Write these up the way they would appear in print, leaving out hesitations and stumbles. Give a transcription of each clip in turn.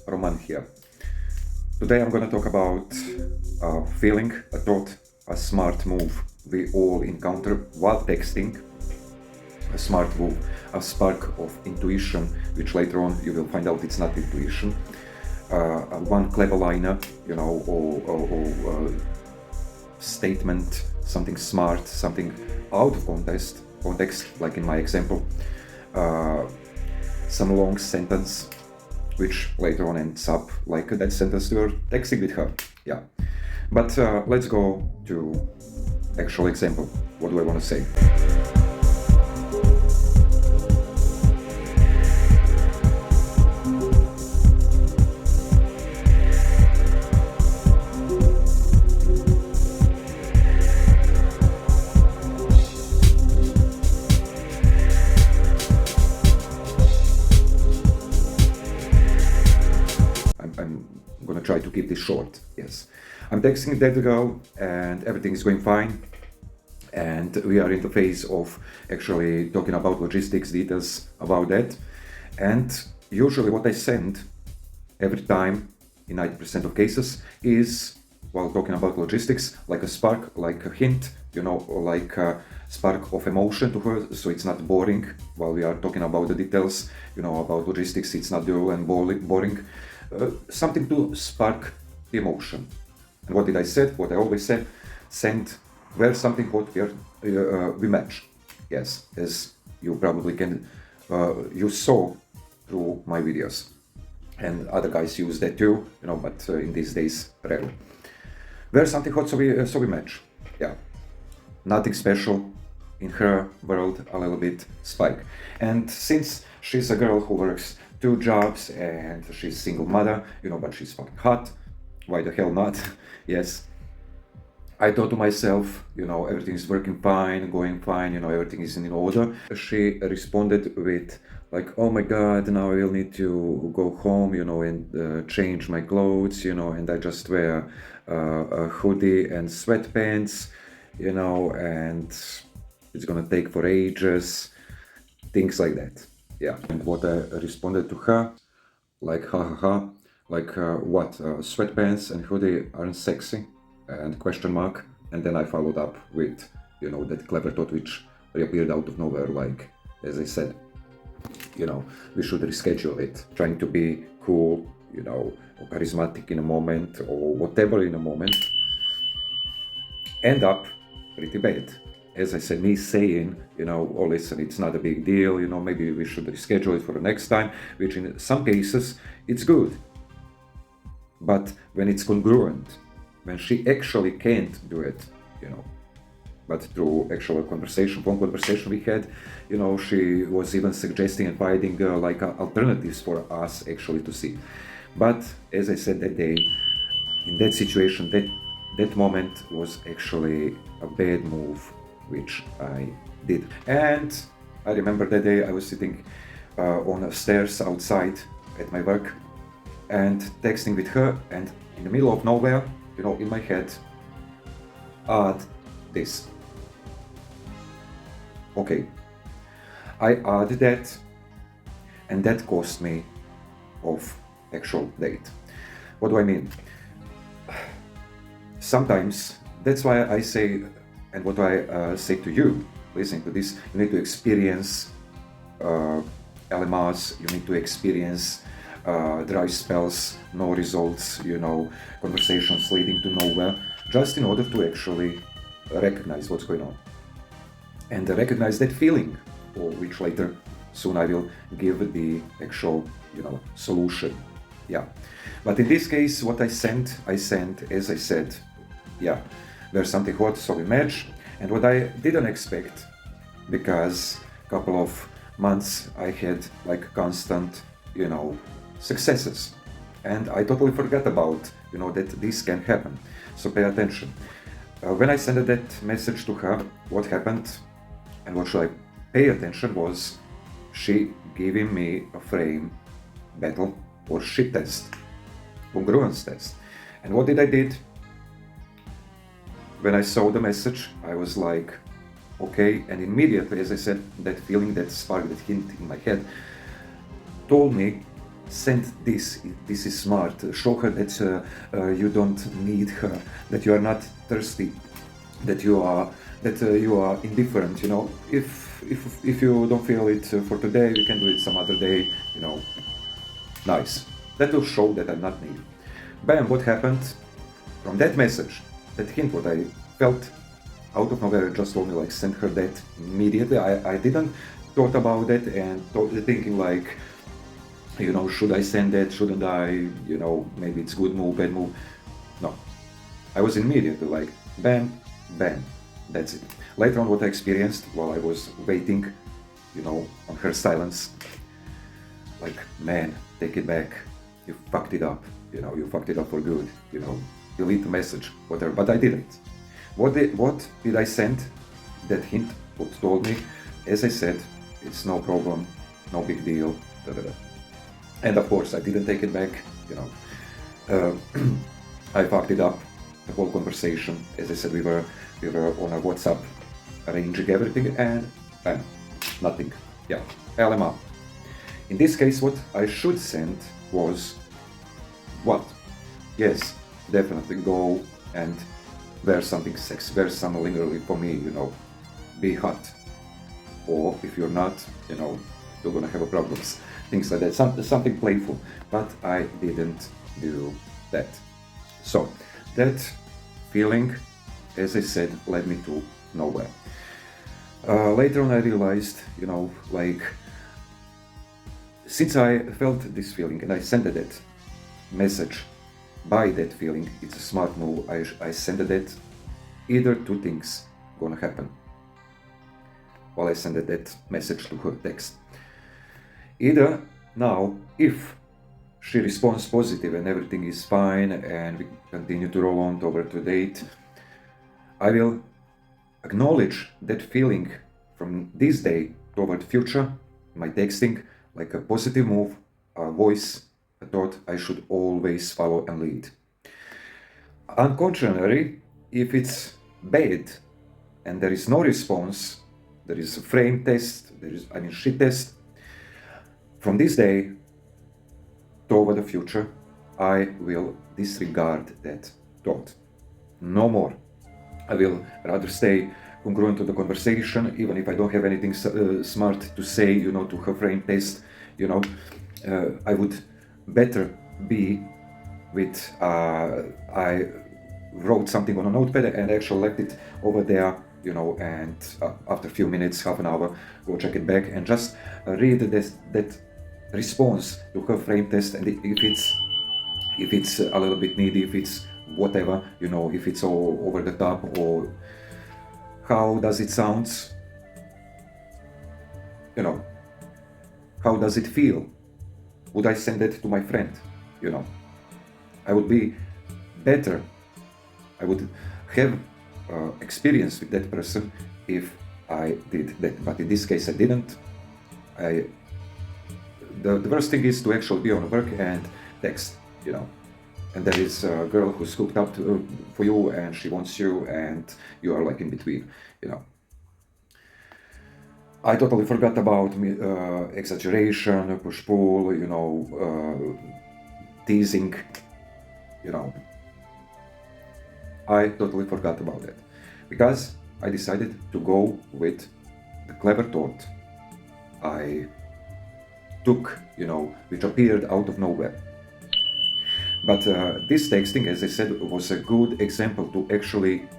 Roman here. Today I'm going to talk about a feeling, a thought, a smart move we all encounter while texting. A smart move, a spark of intuition, which later on you will find out it's not intuition. One clever liner, or statement, something smart, something out of context, like in my example. Some long sentence, which later on ends up like that sentence you were texting with her. Yeah. But let's go to actual example. What do I want to say? I'm gonna try to keep this short. Yes, I'm texting that girl and everything is going fine, and we are in the phase of actually talking about logistics, details about that. And usually what I send every time in 90% of cases is, while talking about logistics, like a spark, like a hint, or like a spark of emotion to her, so it's not boring while we are talking about the details, about logistics. It's not dull and boring. Something to spark the emotion. And what did I said? What I always said: send where something what we match. Yes, as you probably can, you saw through my videos, and other guys use that too, but in these days rarely. Where something hot, so we match. Yeah, nothing special in her world, a little bit spike. And since she's a girl who works 2 jobs and she's single mother, but she's fucking hot, why the hell not? Yes. I thought to myself, everything is working fine, going fine, everything is in order. She responded with like, oh my god, now I will need to go home, and change my clothes, and I just wear a hoodie and sweatpants, and it's gonna take for ages, things like that. Yeah. And what I responded to her, like, ha ha ha, like, what, sweatpants and hoodie aren't sexy? And question mark. And then I followed up with, that clever thought which reappeared out of nowhere, like, as I said, we should reschedule it, trying to be cool, or charismatic in a moment, or whatever in a moment, end up pretty bad. As I said, me saying, oh listen, it's not a big deal, maybe we should reschedule it for the next time, which in some cases, it's good. But when it's congruent, when she actually can't do it, but through actual phone conversation we had, she was even suggesting and finding like alternatives for us actually to see. But as I said that day, in that situation, that moment was actually a bad move, which I did. And I remember that day I was sitting on the stairs outside at my work and texting with her, and in the middle of nowhere, in my head, add this. Okay, I added that, and that cost me of actual date. What do I mean? Sometimes, that's why I say, and what I say to you, listening to this, you need to experience LMRs, you need to experience dry spells, no results, conversations leading to nowhere, just in order to actually recognize what's going on. And recognize that feeling, or which later, soon I will give the actual, solution. Yeah. But in this case, what I sent, as I said, yeah, there's something hot, so we match. And what I didn't expect, because a couple of months I had like constant, successes. And I totally forgot about, that this can happen. So pay attention. When I sent that message to her, what happened and what should I pay attention was she giving me a frame battle or shit test, congruence test. And what did I did? When I saw the message, I was like, okay, and immediately, as I said, that feeling, that spark, that hint in my head told me send this. This is smart. Show her that you don't need her, that you are not thirsty, that you are indifferent. You know, if you don't feel it for today, we can do it some other day. You know, nice. That will show that I'm not needy. Bam! What happened from that message? That hint, what I felt out of nowhere, just told me like send her that immediately. I didn't thought about it and thinking like, you know, should I send that? Shouldn't I? You know, maybe it's good move, bad move. No, I was immediately like, bam, bam, that's it. Later on, what I experienced while I was waiting, you know, on her silence, like, man, take it back. You fucked it up. You know, you fucked it up for good. You know, delete the message, whatever. But I didn't. What did I send? That hint, what told me, as I said, it's no problem, no big deal. Da, da, da. And of course, I didn't take it back, you know. I fucked it up, the whole conversation. As I said, we were on a WhatsApp, arranging everything, and bam, nothing. Yeah, LMR. In this case, what I should send was what? Yes, definitely go and wear something sexy, wear some lingerie for me, you know, be hot. Or if you're not, you know, you're gonna have problems. Things like that, something playful, but I didn't do that. So that feeling, as I said, led me to nowhere. Later on I realized, you know, like, since I felt this feeling and I sent that message by that feeling, it's a smart move. I sent it, either two things gonna happen while I sent that message to her text. Either now, if she responds positive and everything is fine and we continue to roll on toward the date, I will acknowledge that feeling from this day toward future, my texting, like a positive move, a voice, a thought I should always follow and lead. On contrary, if it's bad and there is no response, there is a frame test, shit test, from this day toward the future, I will disregard that thought. No more. I will rather stay congruent to the conversation, even if I don't have anything smart to say, you know, to her frame test, you know. I would better be with, I wrote something on a notepad and actually left it over there, you know, and after a few minutes, half an hour, go check it back and just read that response to her frame test, and if it's a little bit needy, if it's whatever, you know, if it's all over the top, or how does it sound, you know, how does it feel? Would I send it to my friend? You know, I would be better, I would have experience with that person if I did that, but in this case I didn't. The worst thing is to actually be on work and text, you know, and there is a girl who's hooked up for you and she wants you and you are like in between, you know. I totally forgot about exaggeration, push-pull, you know, teasing, you know. I totally forgot about that because I decided to go with the clever thought I took, you know, which appeared out of nowhere. But this texting, as I said, was a good example to actually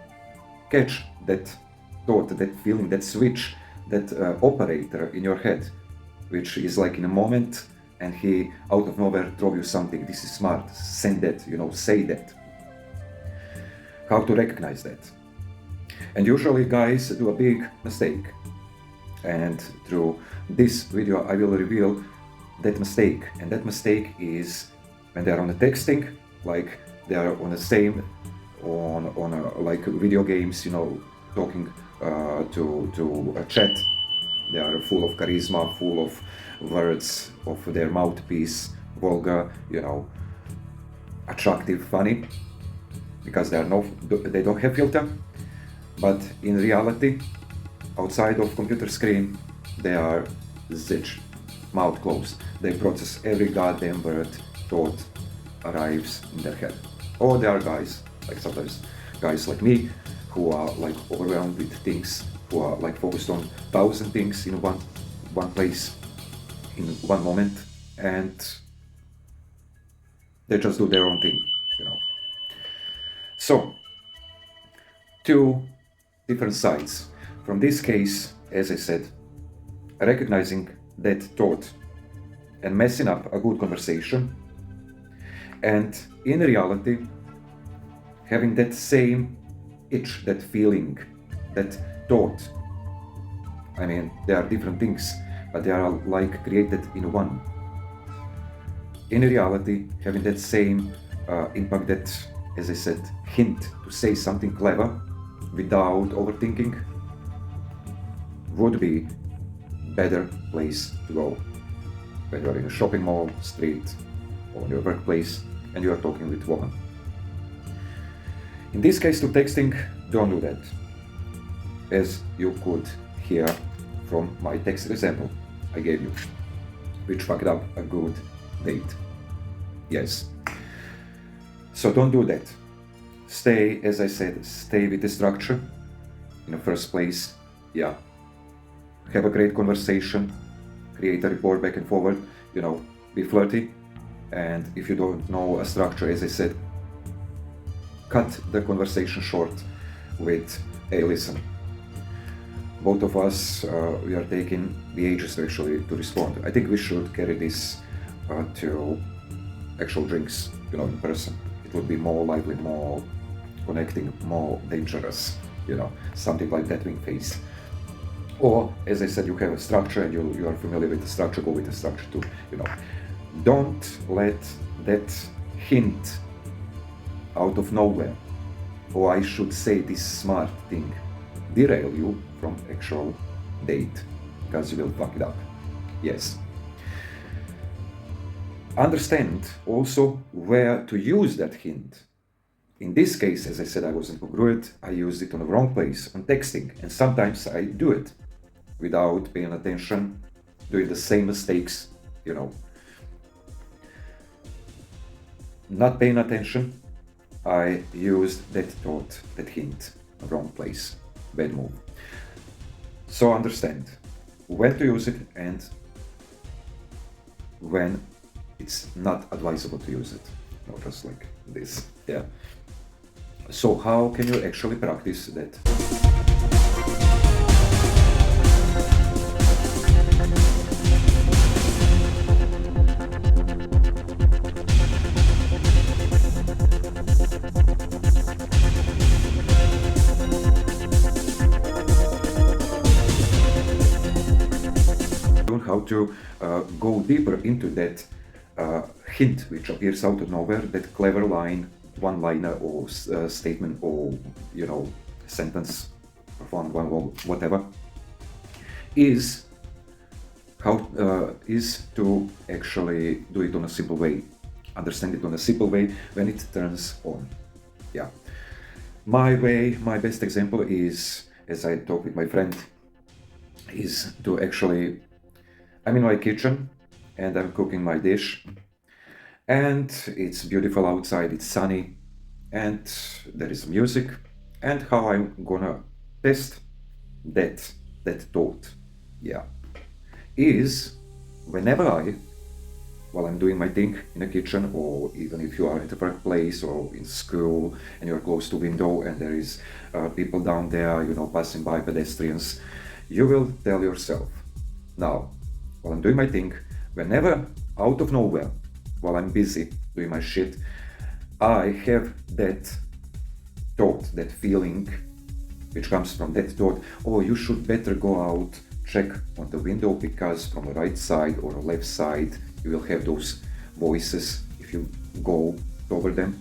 catch that thought, that feeling, that switch, that operator in your head, which is like in a moment and he out of nowhere throw you something. This is smart, send that, you know, say that. How to recognize that. And usually guys do a big mistake. And through this video I will reveal that mistake. And that mistake is when they are on the texting, like they are on the same, like video games, you know, talking to a chat. They are full of charisma, full of words of their mouthpiece, vulgar, you know, attractive, funny, because they don't have filter. But in reality, outside of computer screen, they are zilch. mouth closed. They process every goddamn word thought arrives in their head. Or there are guys, like sometimes guys like me, who are like overwhelmed with things, who are like focused on 1,000 things in one place, in one moment, and they just do their own thing, you know. So, two different sides. From this case, as I said, recognizing that thought and messing up a good conversation, and in reality, having that same itch, that feeling, that thought. I mean, they are different things, but they are like created in one. In reality, having that same impact, that, as I said, hint to say something clever without overthinking would be better place to go. When you are in a shopping mall, street, or in your workplace, and you are talking with a woman. In this case, to texting, don't do that. As you could hear from my text example I gave you, which fucked up a good date. Yes. So don't do that. Stay, as I said, stay with the structure. In the first place, yeah. Have a great conversation, create a rapport back and forward, you know, be flirty. And if you don't know a structure, as I said, cut the conversation short with, hey, listen, both of us, we are taking the ages to actually to respond. I think we should carry this to actual drinks, you know, in person. It would be more lively, more connecting, more dangerous, you know, something like that wing face. Or, as I said, you have a structure and you are familiar with the structure, go with the structure too, you know. Don't let that hint out of nowhere, or I should say this smart thing, derail you from actual date, because you will fuck it up. Yes. Understand also where to use that hint. In this case, as I said, I was incongruent. I used it on the wrong place, on texting, and sometimes I do it without paying attention, doing the same mistakes, you know. Not paying attention, I used that thought, that hint, wrong place, bad move. So understand when to use it and when it's not advisable to use it. Not just like this, yeah. So how can you actually practice that? How to go deeper into that hint which appears out of nowhere, that clever line, one-liner or statement or, you know, sentence, one whatever, is to actually do it on a simple way, understand it on a simple way when it turns on. Yeah. My way, my best example is, as I talk with my friend, is to actually, I'm in my kitchen and I'm cooking my dish, and it's beautiful outside, it's sunny, and there is music, and how I'm gonna test that thought, yeah, is whenever while I'm doing my thing in the kitchen, or even if you are at a workplace or in school and you're close to window and there is people down there, you know, passing by, pedestrians, you will tell yourself, now, while I'm doing my thing, whenever out of nowhere, while I'm busy doing my shit, I have that thought, that feeling, which comes from that thought, oh, you should better go out, check on the window, because from the right side or the left side, you will have those voices. If you go over them,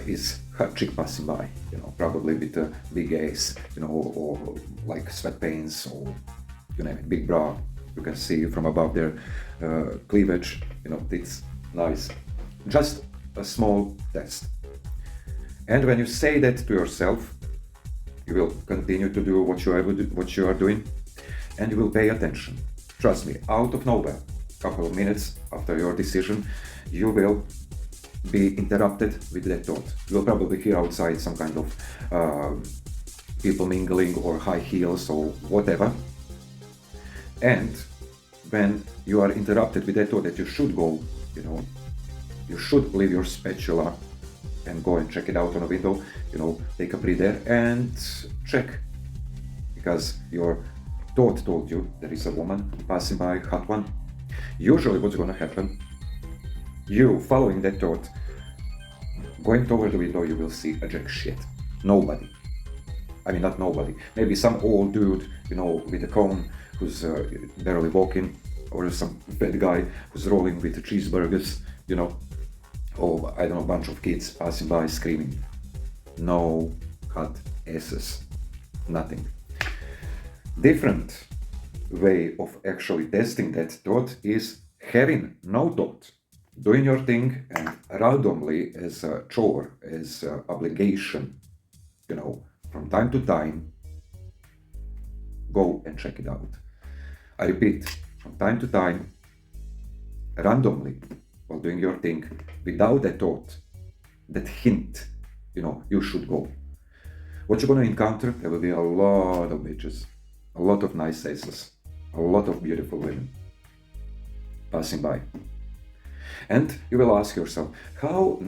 is hot chick passing by, you know, probably with a big ass, you know, or like sweatpants, or you name it, big bra. You can see from above their cleavage, you know, it's nice. Just a small test. And when you say that to yourself, you will continue to do what you are doing, and you will pay attention. trust me, out of nowhere, couple of minutes after your decision, you will be interrupted with that thought. You will probably hear outside some kind of people mingling or high heels or whatever. And when you are interrupted with that thought that you should go, you should leave your spatula and go and check it out on a window, take a breather and check. Because your thought told you there is a woman passing by, hot one. Usually what's gonna happen, you following that thought, going toward the window, you will see a jack shit. Nobody. I mean, not nobody. Maybe some old dude, with a cone who's barely walking, or some fat guy who's rolling with cheeseburgers, or I don't know, a bunch of kids passing by screaming. No hot asses. Nothing. Different way of actually testing that thought is having no thought, doing your thing and randomly as a chore, as an obligation, from time to time, go and check it out. I repeat, from time to time, randomly, while doing your thing, without that thought, that hint, you should go. What you're going to encounter, there will be a lot of bitches, a lot of nice asses, a lot of beautiful women passing by. And you will ask yourself, how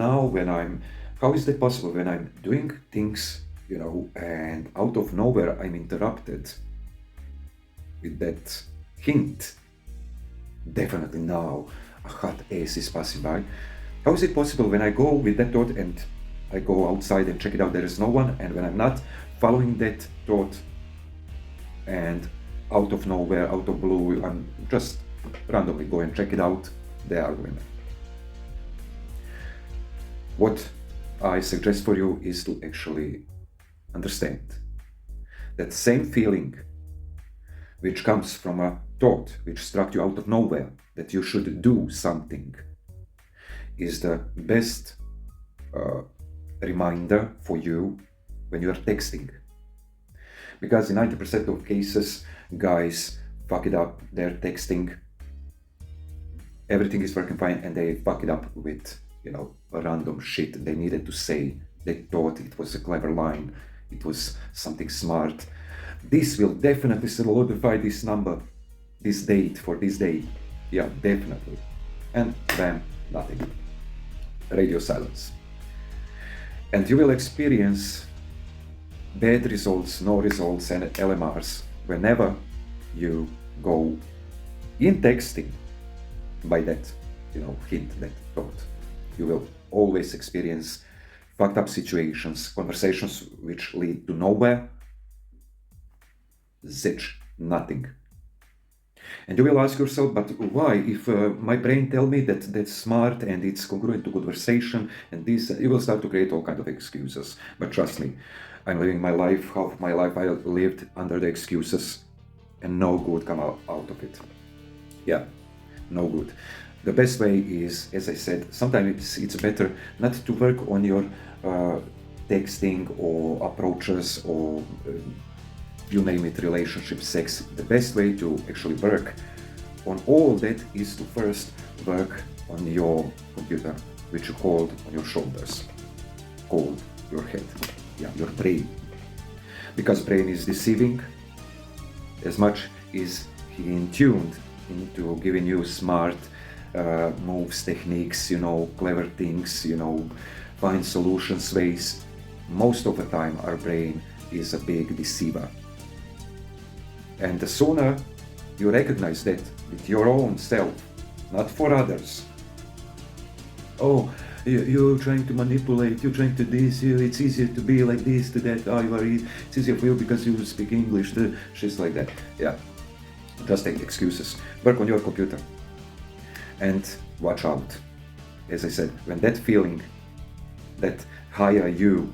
is that possible when I'm doing things, and out of nowhere I'm interrupted with that hint? Definitely now a hot ass is passing by. How is it possible when I go with that thought and I go outside and check it out, there is no one, and when I'm not following that thought and out of nowhere, out of blue, I'm just randomly go and check it out, there are women. What I suggest for you is to actually understand that same feeling which comes from a thought which struck you out of nowhere that you should do something is the best reminder for you when you are texting. Because in 90% of cases, guys fuck it up, they're texting, everything is working fine, and they fuck it up with, random shit they needed to say. They thought it was a clever line, it was something smart. This will definitely solidify this number, this date for this day. Yeah, definitely. And bam, nothing. Radio silence. And you will experience bad results, no results, and LMRs whenever you go in texting by that, hint, that thought. You will always experience fucked up situations, conversations which lead to nowhere, zilch, nothing. And you will ask yourself, but why? If my brain tell me that that's smart and it's congruent to conversation and this, you will start to create all kinds of excuses. But trust me, I'm living my life, half of my life I lived under the excuses and no good come out of it. Yeah, no good. The best way is, as I said, sometimes it's better not to work on your texting or approaches or you name it, relationship, sex. The best way to actually work on all that is to first work on your computer, which you hold on your shoulders, called your head, your brain. Because brain is deceiving as much as he in tuned into giving you smart moves, techniques, clever things, find solutions, ways. Most of the time our brain is a big deceiver. And the sooner you recognize that with your own self, not for others. Oh, you're trying to manipulate, you're trying to this, it's easier to be like this, to that, it's easier for you because you speak English, shit like that. Yeah, just take excuses. Work on your computer. And watch out. As I said, when that feeling, that higher you,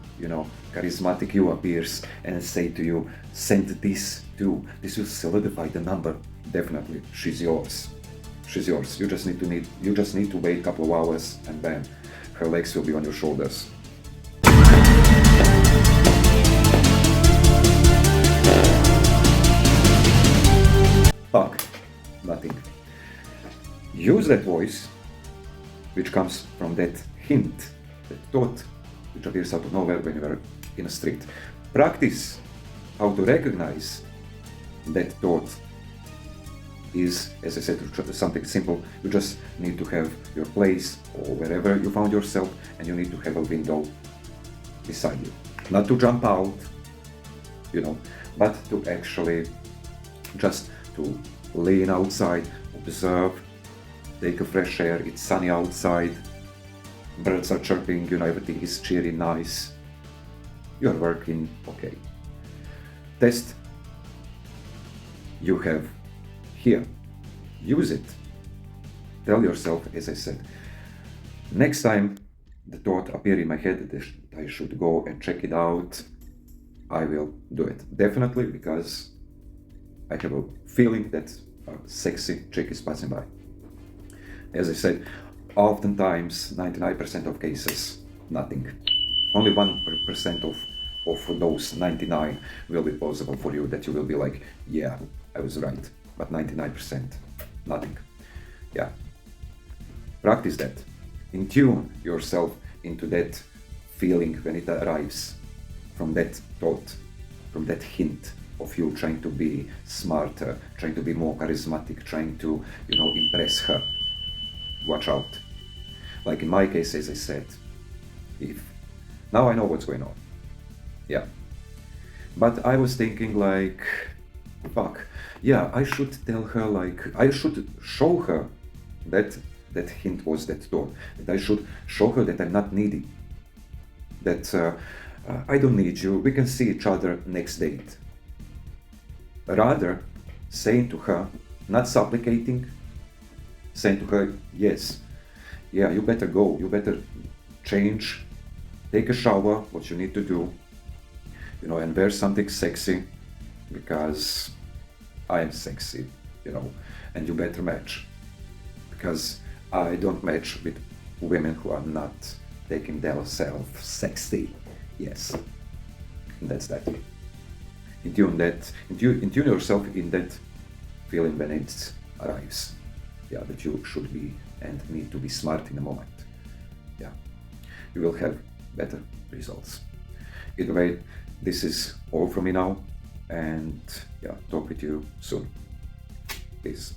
charismatic you appears and say to you, send this to, this will solidify the number. Definitely, she's yours. She's yours. You just need to wait a couple of hours and bam, her legs will be on your shoulders. Fuck. nothing. Use that voice, which comes from that hint, that thought, which appears out of nowhere when you are in a street. Practice how to recognize that thought is, as I said, something simple. You just need to have your place or wherever you found yourself, and you need to have a window beside you. Not to jump out, but to actually just to lean outside, observe, take a fresh air. It's sunny outside, birds are chirping, everything is cheery, nice. You're working, okay. Test you have here. Use it. Tell yourself, as I said, next time the thought appear in my head that I should go and check it out, I will do it. Definitely, because I have a feeling that a sexy chick is passing by. As I said, oftentimes, 99% of cases, nothing. Only 1% of those 99 will be possible for you, that you will be like, yeah, I was right. But 99%, nothing. Yeah. Practice that. Tune yourself into that feeling when it arrives from that thought, from that hint of you trying to be smarter, trying to be more charismatic, trying to, impress her. Watch out. Like in my case, as I said, now I know what's going on. Yeah. But I was thinking like, fuck, yeah, I should tell her, I should show her that hint was that thought, that I should show her that I'm not needy, that I don't need you, we can see each other next date. Rather, saying to her, not supplicating, saying to her, yes, yeah, you better go, you better change, take a shower, what you need to do, and wear something sexy, because I am sexy, and you better match, because I don't match with women who are not taking themselves sexy. Yes, and that's that. Tune yourself in that feeling when it arrives. Yeah, that you should be and need to be smart in a moment. Yeah, you will have better results. Either way, this is all from me now, and yeah, talk with you soon. Peace.